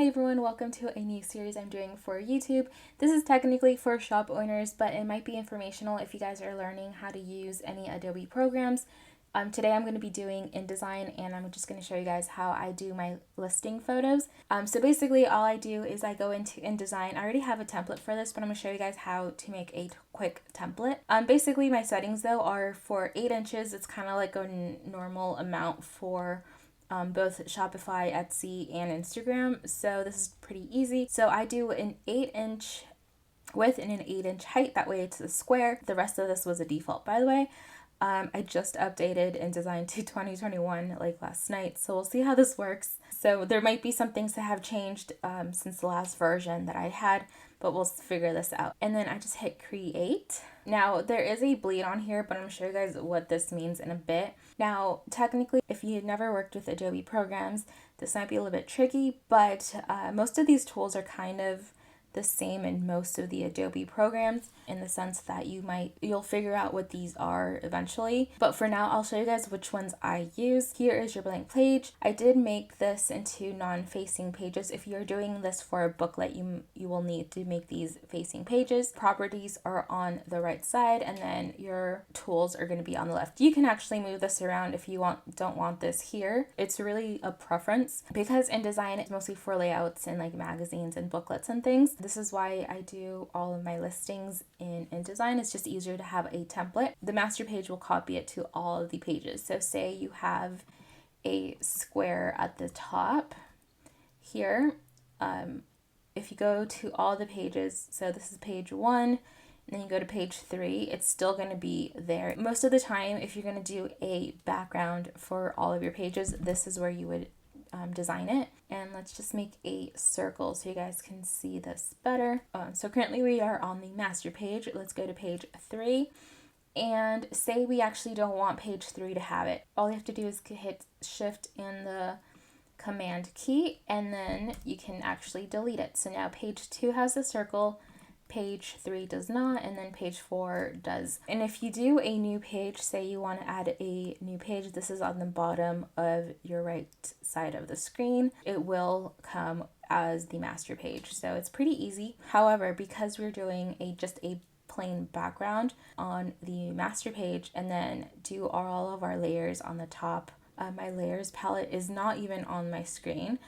everyone, welcome to a new series I'm doing for YouTube. This is technically for shop owners, but it might be informational if you guys are learning how to use any Adobe programs. Today I'm going to be doing InDesign, and I'm just going to show you guys how I do my listing photos. So basically all I do is I go into InDesign. I already have a template for this, but I'm going to show you guys how to make a quick template. Basically my settings though are for 8 inches. It's kind of like a normal amount for both Shopify, Etsy, and Instagram. So this is pretty easy. So I do an 8-inch width and an 8-inch height. That way it's a square. The rest of this was a default, by the way. I just updated InDesign to 2021 like last night, so we'll see how this works. So there might be some things that have changed since the last version that I had, but we'll figure this out. And then I just hit create. Now there is a bleed on here, but I'm going to show you guys what this means in a bit. Now technically, if you've never worked with Adobe programs, this might be a little bit tricky, but most of these tools are kind of the same in most of the Adobe programs, in the sense that you'll figure out what these are eventually. But for now, I'll show you guys which ones I use. Here is your blank page. I did make this into non-facing pages. If you're doing this for a booklet, you will need to make these facing pages. Properties are on the right side, and then your tools are going to be on the left. You can actually move this around if you don't want this here. It's really a preference, because InDesign is mostly for layouts and like magazines and booklets and things. This is why I do all of my listings in InDesign. It's just easier to have a template. The master page will copy it to all of the pages. So say you have a square at the top here. If you go to all the pages, so this is page 1, and then you go to page 3, it's still going to be there. Most of the time, if you're going to do a background for all of your pages, this is where you would design it. And let's just make a circle so you guys can see this better. So currently we are on the master page. Let's go to page 3, and say we actually don't want page 3 to have it. All you have to do is hit shift and the command key, and then you can actually delete it. So now page 2 has the circle, page 3 does not, and then page 4 does. And if you do a new page, say you want to add a new page, this is on the bottom of your right side of the screen. It will come as the master page, so it's pretty easy. However, because we're doing just a plain background on the master page and then do all of our layers on the top, my layers palette is not even on my screen.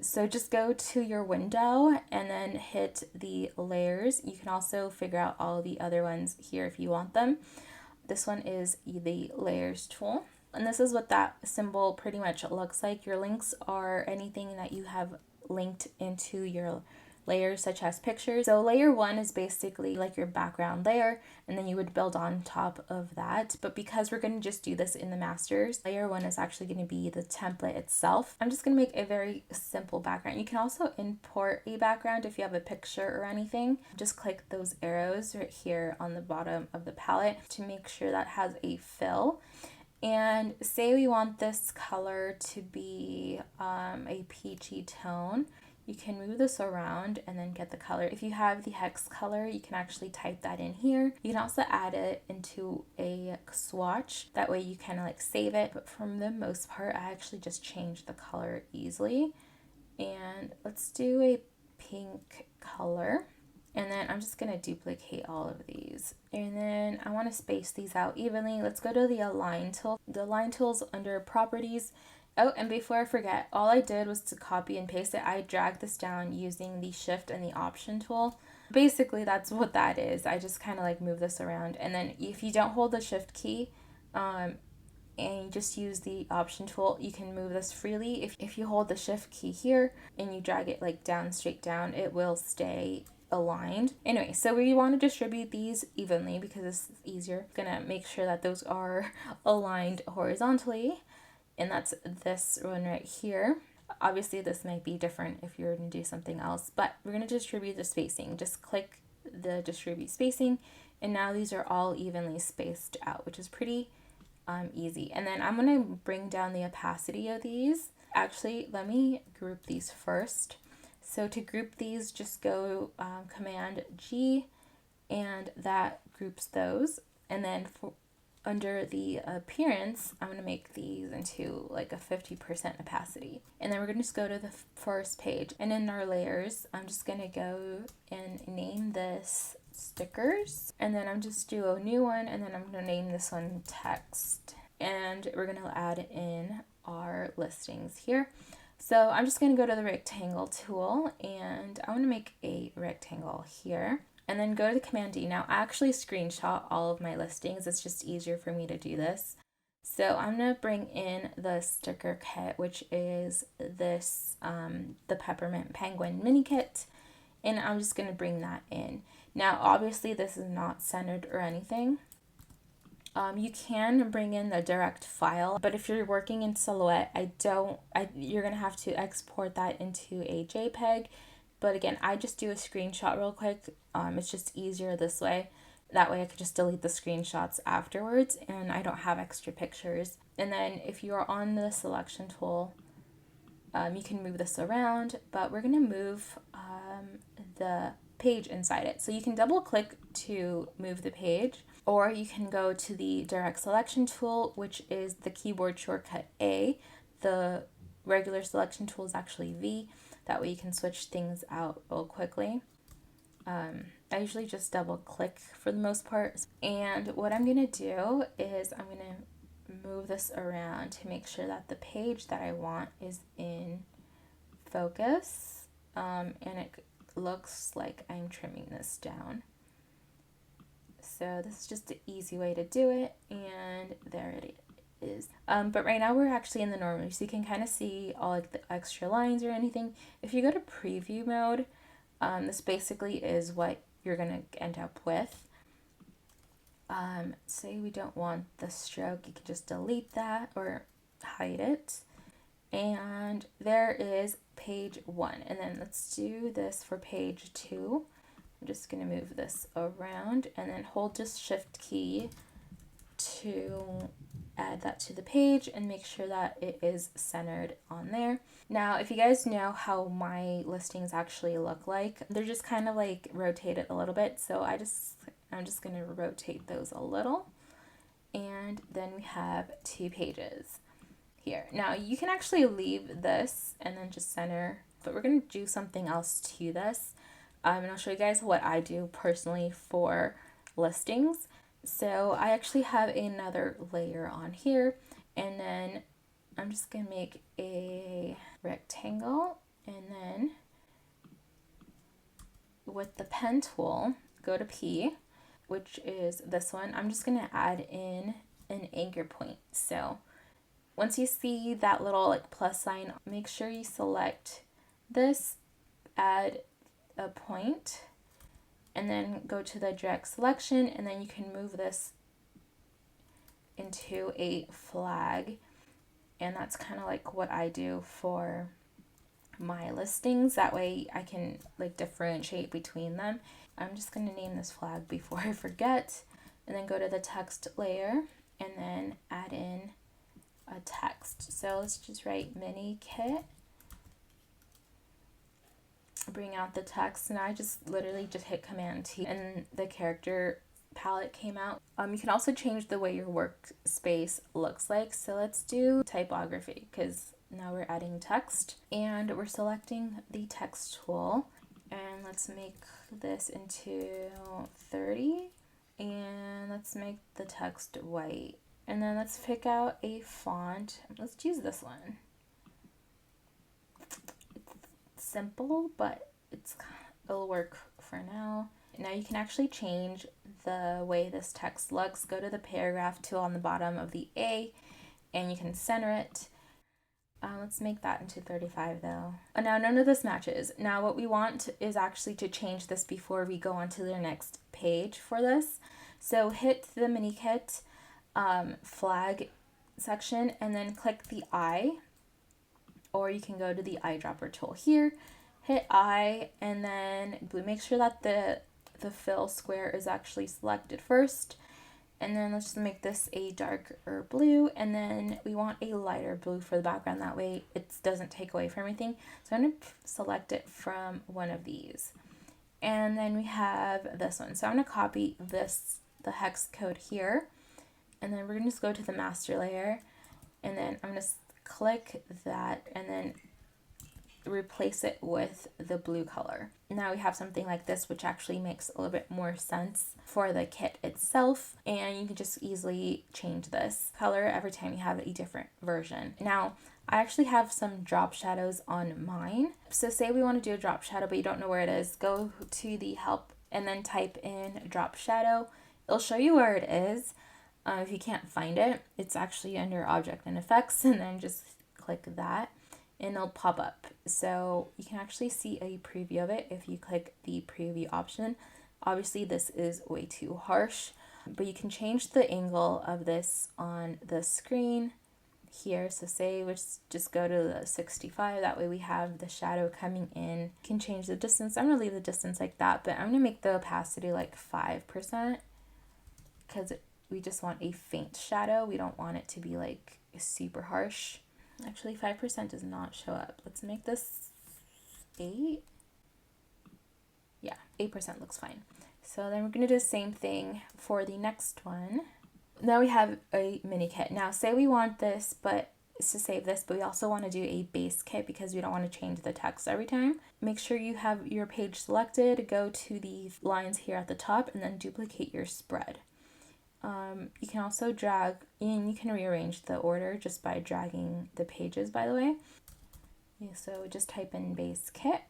So just go to your window and then hit the layers. You can also figure out all the other ones here if you want them. This one is the layers tool. And this is what that symbol pretty much looks like. Your links are anything that you have linked into your layers, such as pictures. So layer 1 is basically like your background layer, and then you would build on top of that. But because we're going to just do this in the masters, layer 1 is actually going to be the template itself. I'm just going to make a very simple background. You can also import a background if you have a picture or anything. Just click those arrows right here on the bottom of the palette to make sure that has a fill. And say we want this color to be a peachy tone. You can move this around and then get the color. If you have the hex color, you can actually type that in here. You can also add it into a swatch. That way you kind of like save it. But for the most part, I actually just change the color easily. And let's do a pink color. And then I'm just going to duplicate all of these. And then I want to space these out evenly. Let's go to the align tool. The align tool's under properties. Oh, and before I forget, all I did was to copy and paste it. I dragged this down using the shift and the option tool. Basically, that's what that is. I just kind of like move this around. And then if you don't hold the shift key and you just use the option tool, you can move this freely. If you hold the shift key here and you drag it like down, straight down, it will stay aligned. Anyway, so we want to distribute these evenly because this is easier. Gonna make sure that those are aligned horizontally. And that's this one right here. Obviously, this might be different if you're going to do something else, but we're going to distribute the spacing. Just click the distribute spacing, and now these are all evenly spaced out, which is pretty easy. And then I'm going to bring down the opacity of these. Actually, let me group these first. So to group these, just go Command G, and that groups those. And then for under the appearance, I'm going to make these into like a 50% opacity. And then we're going to just go to the first page. And in our layers, I'm just going to go and name this stickers. And then I'm just do a new one. And then I'm going to name this one text. And we're going to add in our listings here. So I'm just going to go to the rectangle tool and I want to make a rectangle here. And then go to the Command D. Now, I actually screenshot all of my listings. It's just easier for me to do this. So I'm going to bring in the sticker kit, which is this, the Peppermint Penguin mini kit. And I'm just going to bring that in. Now, obviously, this is not centered or anything. You can bring in the direct file, but if you're working in Silhouette, you're going to have to export that into a JPEG. But again, I just do a screenshot real quick. It's just easier this way. That way I could just delete the screenshots afterwards and I don't have extra pictures. And then if you are on the selection tool, you can move this around, but we're going to move the page inside it. So you can double click to move the page, or you can go to the direct selection tool, which is the keyboard shortcut A. The regular selection tool is actually V. That way you can switch things out real quickly. I usually just double click for the most part. And what I'm going to do is I'm going to move this around to make sure that the page that I want is in focus. And it looks like I'm trimming this down. So this is just an easy way to do it. And there it is. But right now we're actually in the normal, so you can kind of see all like the extra lines or anything. If you go to preview mode, this basically is what you're gonna end up with. Say we don't want the stroke, you can just delete that or hide it. And there is page 1, and then let's do this for page 2. I'm just gonna move this around and then hold just shift key to add that to the page and make sure that it is centered on there. Now, if you guys know how my listings actually look like, they're just kind of like rotated a little bit. So I'm just going to rotate those a little. And then we have 2 pages here. Now, you can actually leave this and then just center, but we're going to do something else to this. And I'll show you guys what I do personally for listings. So I actually have another layer on here, and then I'm just going to make a rectangle, and then with the pen tool, go to P, which is this one. I'm just going to add in an anchor point. So once you see that little like plus sign, make sure you select this, add a point, and then go to the direct selection, and then you can move this into a flag. And that's kind of like what I do for my listings. That way I can like differentiate between them. I'm just going to name this flag before I forget, and then go to the text layer and then add in a text. So let's just write mini kit. Bring out the text, and I just literally just hit Command T and the character palette came out. You can also change the way your workspace looks like. So let's do typography, because now we're adding text, and we're selecting the text tool, and let's make this into 30, and let's make the text white, and then let's pick out a font. Let's choose this one. Simple, but it'll work for now. Now you can actually change the way this text looks. Go to the paragraph tool on the bottom of the A, and you can center it. Let's make that into 35 though. Now none of this matches. Now what we want is actually to change this before we go on to the next page for this. So hit the mini kit flag section, and then click the eye, or you can go to the eyedropper tool here, hit I, and then make sure that the fill square is actually selected first. And then let's just make this a darker blue, and then we want a lighter blue for the background. That way it doesn't take away from anything. So I'm going to select it from one of these. And then we have this one. So I'm going to copy the hex code here, And then we're going to just go to the master layer, and then I'm going to click that and then replace it with the blue color. Now we have something like this, which actually makes a little bit more sense for the kit itself, and you can just easily change this color every time you have a different version. Now I actually have some drop shadows on mine. So say we want to do a drop shadow but you don't know where it is, go to the help and then type in drop shadow. It'll show you where it is. If you can't find it, it's actually under object and effects, and then just click that and it'll pop up. So you can actually see a preview of it if you click the preview option. Obviously this is way too harsh, but you can change the angle of this on the screen here. So say we just go to the 65, that way we have the shadow coming in. You can change the distance. I'm gonna leave the distance like that, but I'm gonna make the opacity like 5% because we just want a faint shadow. We don't want it to be like super harsh. Actually, 5% does not show up. Let's make this 8. Yeah, 8% looks fine. So then we're going to do the same thing for the next one. Now we have a mini kit. Now say we want this, but to save this, but we also want to do a base kit because we don't want to change the text every time. Make sure you have your page selected, go to the lines here at the top, and then duplicate your spread. You can also drag, and you can rearrange the order just by dragging the pages, by the way. Yeah, so just type in base kit,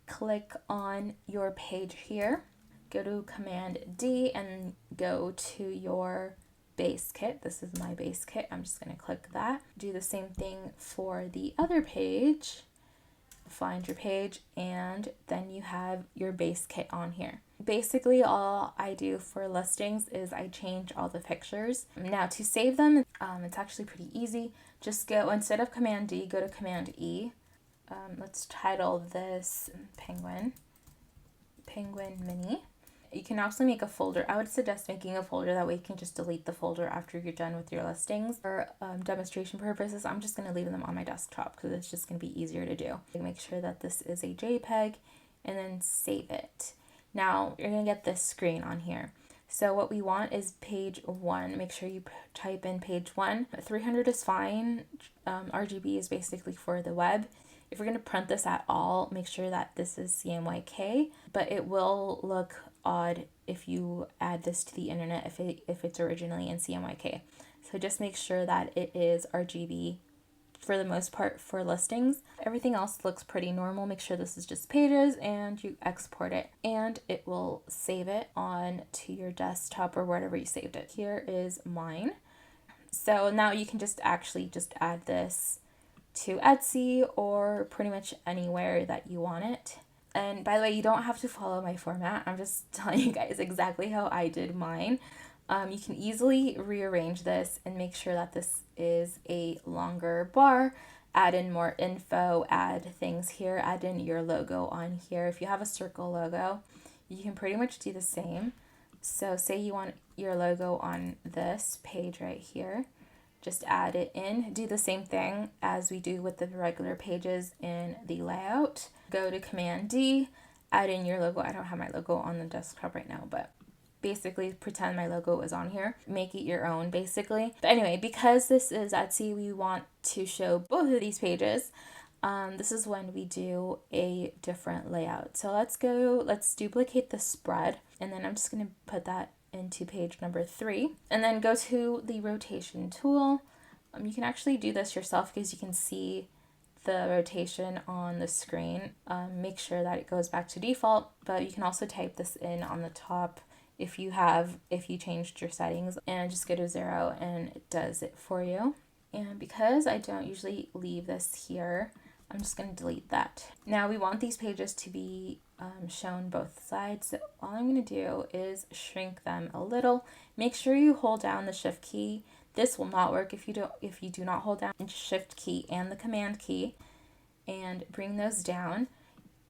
click on your page here, go to Command D and go to your base kit. This is my base kit. I'm just going to click that. Do the same thing for the other page. Find your page, and then you have your base kit on here. Basically all I do for listings is I change all the pictures. Now to save them, it's actually pretty easy. Just go, instead of Command D, go to Command E. Let's title this Penguin Mini. You can also make a folder. I would suggest making a folder, that way you can just delete the folder after you're done with your listings. For demonstration purposes, I'm just going to leave them on my desktop because it's just going to be easier to do. Make sure that this is a JPEG and then save it. Now you're going to get this screen on here. So what we want is page 1. Make sure you type in page 1. 300 is fine. RGB is basically for the web. If you're going to print this at all, make sure that this is CMYK, but it will look odd if you add this to the internet if it's originally in CMYK. So just make sure that it is RGB for the most part for listings. Everything else looks pretty normal. Make sure this is just pages, and you export it, and it will save it on to your desktop or wherever you saved it. Here is mine. So now you can just add this to Etsy or pretty much anywhere that you want it. And by the way, you don't have to follow my format. I'm just telling you guys exactly how I did mine. You can easily rearrange this and make sure that this is a longer bar, add in more info, add things here, add in your logo on here. If you have a circle logo, you can pretty much do the same. So say you want your logo on this page right here, just add it in. Do the same thing as we do with the regular pages in the layout. Go to Command D, add in your logo. I don't have my logo on the desktop right now, but basically pretend my logo is on here. Make it your own, basically. But anyway, because this is Etsy, we want to show both of these pages. This is when we do a different layout. So let's duplicate the spread, and then I'm just going to put that into page number 3, and then go to the rotation tool. You can actually do this yourself because you can see the rotation on the screen. Make sure that it goes back to default, but you can also type this in on the top if you changed your settings, and just go to 0 and it does it for you. And because I don't usually leave this here, I'm just going to delete that. Now we want these pages to be shown both sides. So all I'm going to do is shrink them a little. Make sure you hold down the shift key. This will not work if you do not hold down the shift key and the command key, and bring those down.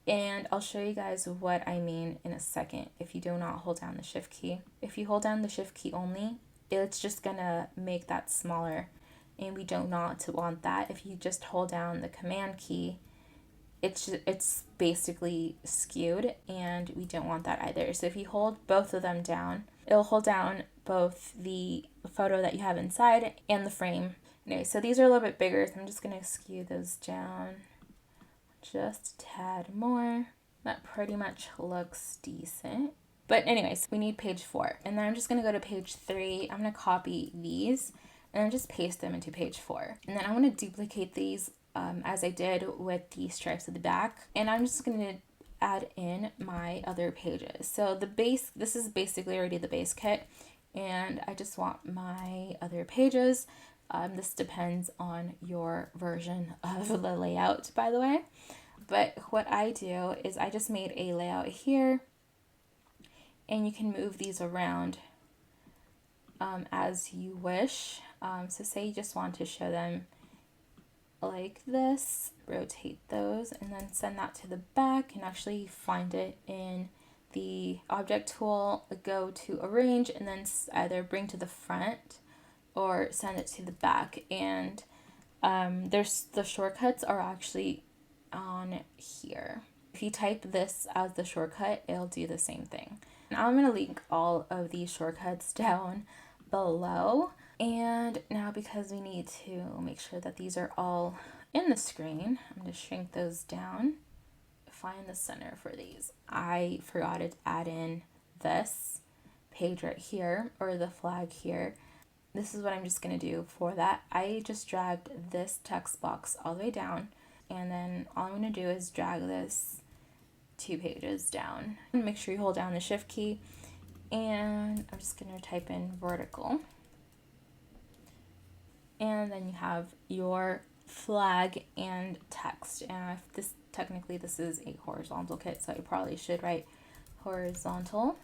And I'll show you guys what I mean in a second if you do not hold down the shift key. If you hold down the shift key only, it's just gonna make that smaller, and we do not want that. If you just hold down the command key, it's basically skewed, and we don't want that either. So if you hold both of them down, it'll hold down both the photo that you have inside and the frame. Anyway, so these are a little bit bigger, so I'm just going to skew those down just a tad more. That pretty much looks decent. But anyways, we need page 4. And then I'm just going to go to page 3. I'm going to copy these and then just paste them into page 4. And then I'm going to duplicate these as I did with the stripes at the back. And I'm just going to add in my other pages. So the base, this is basically already the base kit. And I just want my other pages. This depends on your version of the layout, by the way. But what I do is I just made a layout here, and you can move these around as you wish. So say you just want to show them like this, rotate those, and then send that to the back, and actually find it in the object tool, go to arrange, and then either bring to the front or send it to the back. And there's the shortcuts are actually on here. If you type this as the shortcut, it'll do the same thing. And I'm going to link all of these shortcuts down below. And now, because we need to make sure that these are all in the screen, I'm going to shrink those down. Find the center for these. I forgot to add in this page right here, or the flag here. This is what I'm just going to do for that. I just dragged this text box all the way down, and then all I'm going to do is drag this 2 pages down. And make sure you hold down the shift key, and I'm just going to type in vertical. And then you have your flag and text. And if this, technically this is a horizontal kit, so I probably should write horizontal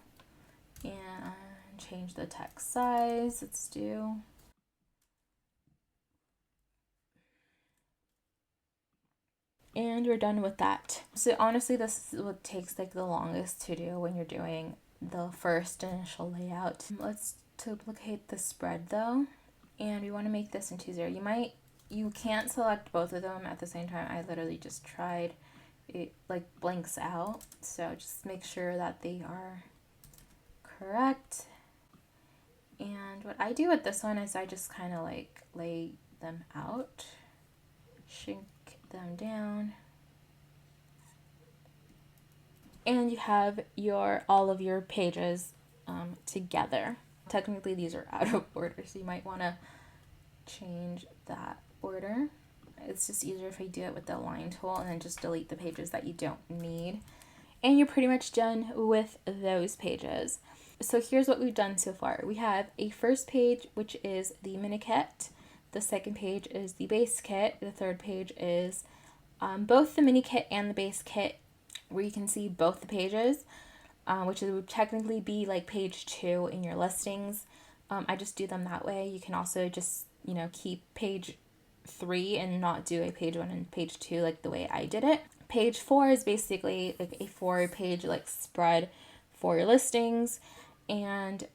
and change the text size. Let's do and you're done with that. So honestly, this is what takes like the longest to do when you're doing the first initial layout. Let's duplicate the spread though, and we want to make this into 0. You can't select both of them at the same time. I literally just tried. It like blanks out, so just make sure that they are correct. And what I do with this one is I just kind of like lay them out, shrink them down, and you have all of your pages together. Technically these are out of order, so you might want to change that order. It's just easier if I do it with the line tool and then just delete the pages that you don't need. And you're pretty much done with those pages. So here's what we've done so far. We have a first page, which is the mini kit. The second page is the base kit. The third page is both the mini kit and the base kit, where you can see both the pages, which would technically be like page 2 in your listings. I just do them that way. You can also just, keep page 3 and not do a page 1 and page 2 like the way I did it. Page 4 is basically like a 4-page like spread for your listings, and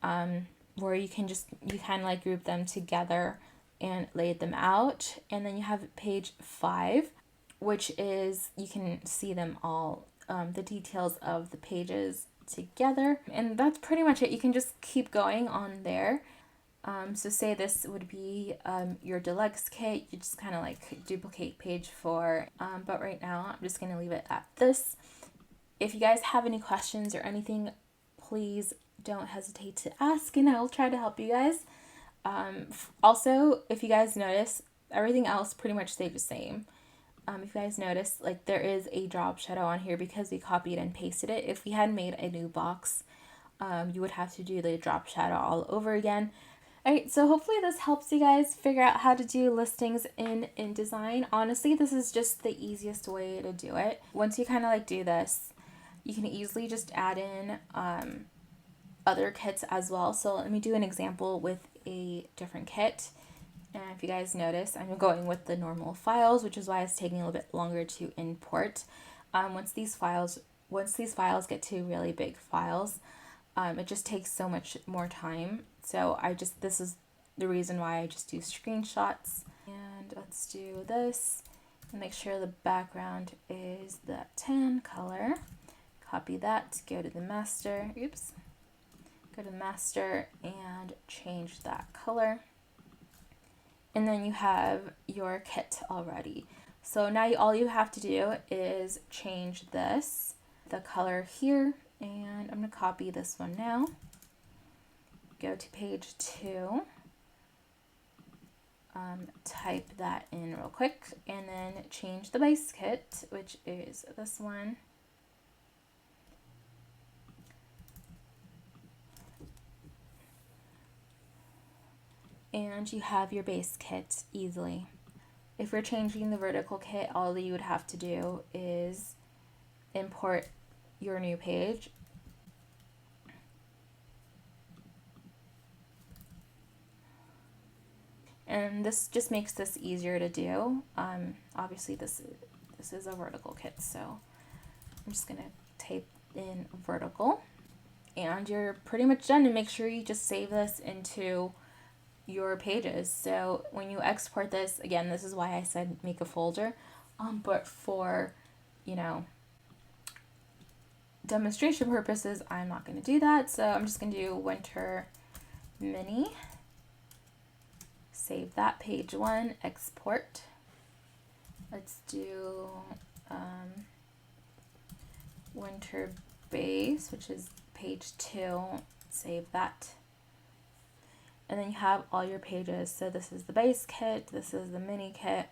where you kind of like group them together and lay them out. And then you have page 5, which is, you can see them all, the details of the pages together. And that's pretty much it. You can just keep going on there. So say this would be your deluxe kit. You just kind of like duplicate page 4. But right now I'm just going to leave it at this. If you guys have any questions or anything, please don't hesitate to ask, and I'll try to help you guys. Also, if you guys notice, everything else pretty much stayed the same. If you guys notice, like there is a drop shadow on here because we copied and pasted it. If we had made a new box, you would have to do the drop shadow all over again. Alright, so hopefully this helps you guys figure out how to do listings in InDesign. Honestly, this is just the easiest way to do it. Once you kind of like do this, you can easily just add in other kits as well. So let me do an example with a different kit. And if you guys notice, I'm going with the normal files, which is why it's taking a little bit longer to import. Once these files get to really big files, it just takes so much more time. So this is the reason why I just do screenshots. And let's do this and make sure the background is that tan color. Copy that, go to the master, go to master and change that color. And then you have your kit already. So now all you have to do is change this, the color here, and I'm going to copy this one now. Go to page 2, type that in real quick, and then change the base kit, which is this one. And you have your base kit easily. If you're changing the vertical kit, all you would have to do is import your new page. And this just makes this easier to do. Obviously this is a vertical kit, so I'm just gonna type in vertical, and you're pretty much done. And make sure you just save this into your pages. So when you export this, again, this is why I said make a folder, but for, you know, demonstration purposes, I'm not going to do that. So I'm just going to do winter mini, save that, page 1, export. Let's do winter base, which is page 2, save that. And then you have all your pages. So this is the base kit, this is the mini kit.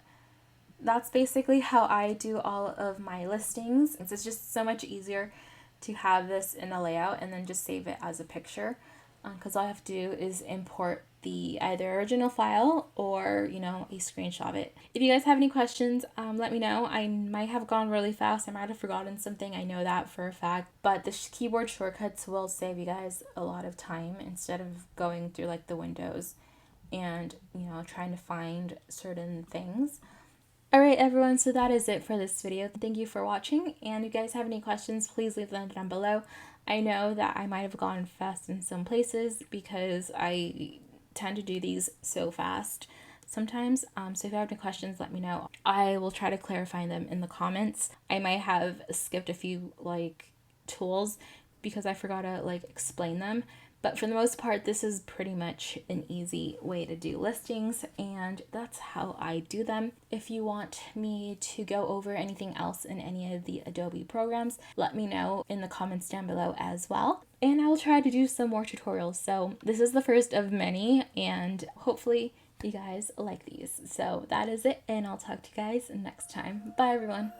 That's basically how I do all of my listings. It's just so much easier to have this in a layout and then just save it as a picture, because all I have to do is import the either original file or, you know, a screenshot of it. If you guys have any questions, let me know. I might have gone really fast. I might have forgotten something. I know that for a fact, but the keyboard shortcuts will save you guys a lot of time instead of going through like the windows and, you know, trying to find certain things. Alright everyone, so that is it for this video. Thank you for watching, and if you guys have any questions, please leave them down below. I know that I might have gone fast in some places because I tend to do these so fast sometimes, so if you have any questions, let me know. I will try to clarify them in the comments. I might have skipped a few like tools because I forgot to like explain them, but for the most part this is pretty much an easy way to do listings, and that's how I do them. If you want me to go over anything else in any of the Adobe programs, let me know in the comments down below as well, and I will try to do some more tutorials. So this is the first of many, and hopefully you guys like these. So that is it, and I'll talk to you guys next time. Bye everyone.